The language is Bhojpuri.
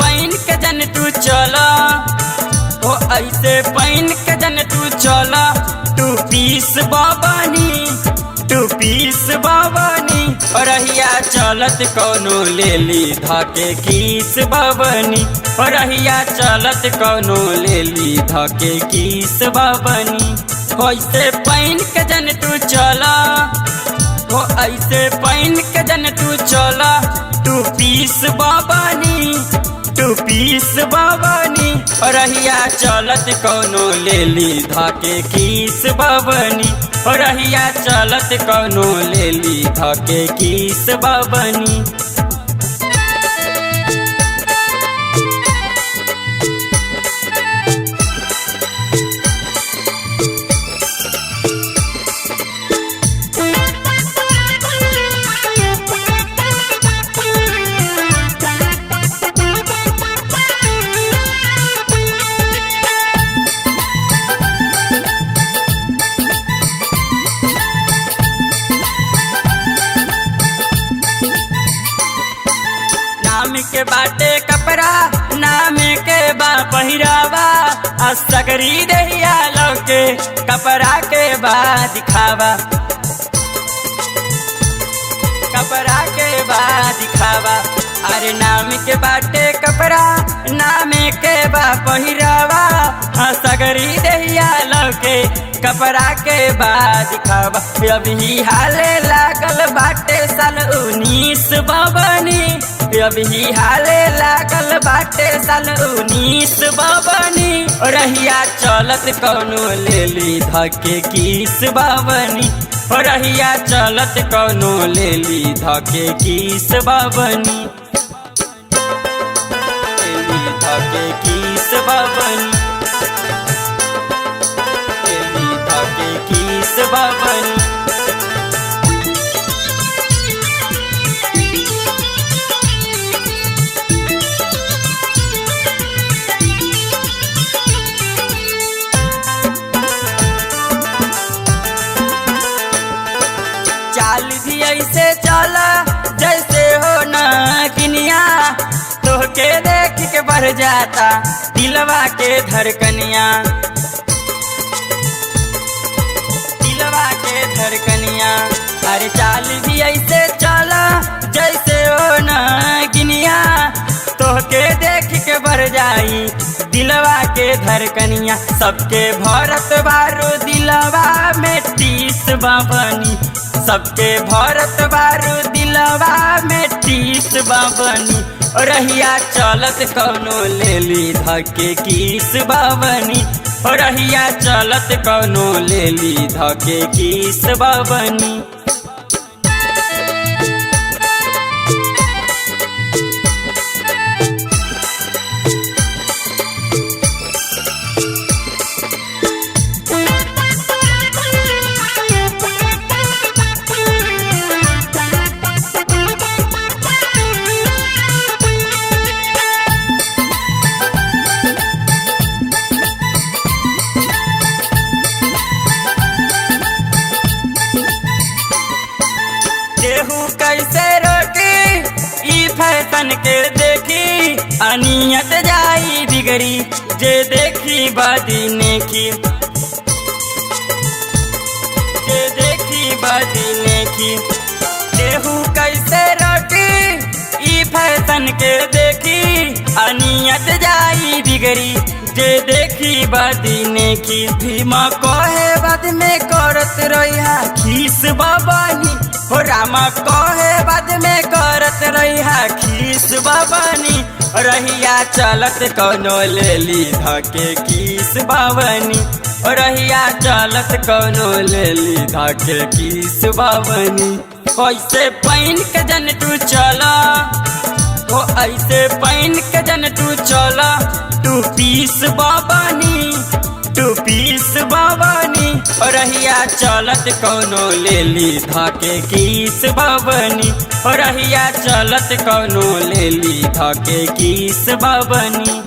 पहन के जन तू चला, ओ ऐसे पहन के जन तू चला। 2 पीस बाबानी, 2 पीस बाबानी। और रहिया चलत कौनो ले ली धाके कीस बाबनी। और रहिया चलत कौनो ले ली धाके कीस बाबनी। ऐसे पहन के जन तू चला, ओ ऐसे पहन के जन तू चला। 2 पीस बाबानी, 2 पीस बाबानी। और रहिया चलत कौनो ले ली धाके कीस बाबनी। और रहिया चलत कौनो ले ली धाके कीस बाबनी। नाम के बाटे कपड़ा, नाम के बा पहिरावा। असगरी दहिया लौके कपड़ा के बा दिखावा, कपड़ा के बा दिखावा। अरे नाम के बाटे कपड़ा, नाम के बा पहिरावा। असगरी दहिया लौके कपड़ा के बा दिखावा। अभी हाले लागल बाटे साल 19 बाबनी। अभी हाले लागल बाटे साल 19 बाबनी। रहिया चलत कौनो ले ली धाके कीस बाबनी। रहिया चलत कौनो ले ली धाके कीस बाबनी। ले ली धाके कीस बाबनी, ले ली धाके कीस बाबनी। चाल भी ऐसे चला जैसे हो ना किनिया। तोहके देख के बढ़ जाता दिलवा के धड़कनिया, दिलवा के धड़कनिया। अरे चाल भी ऐसे चला जैसे हो ना गिनिया। तोहके देख के बढ़ जाई दिलवा के धड़कनिया। सबके भरत बारो दिलवा में टीस बाबनी। सबके भरत बारू दिलवा में टीस बाबनी। रहिया चलत कौनो ले ली धाके कीस बाबनी। रहिया चलत कौनो ले ली धाके कीस बाबनी। कैसे रोटी ई फैशन के देखी। अनियत जाई बिगड़ी जे देखी बदीने की, जे देखी बदीने की। केहू कैसे रोटी ई फैशन के देखी। अनियत जाई बिगड़ी जे देखी बदीने की। भीमा कहे बाद में करत रहिया खीस बाबानी। हो रामा कहे बाद में करत रहिया खीस बाबनी। रहिया चलत कौनो ले ली धाके कीस बाबनी। रहिया चलत कौनो ले ली धाके कीस बाबनी। ऐसे पहन के जन तू चला, ओ ऐसे पहन के जन तू चला। 2 पीस बाबनी, 2 पीस बाबनी। रहिया चलत कौनो ले ली धाके कीस बाबनी। रहिया चलत कौनो ले ली धाके कीस बाबनी।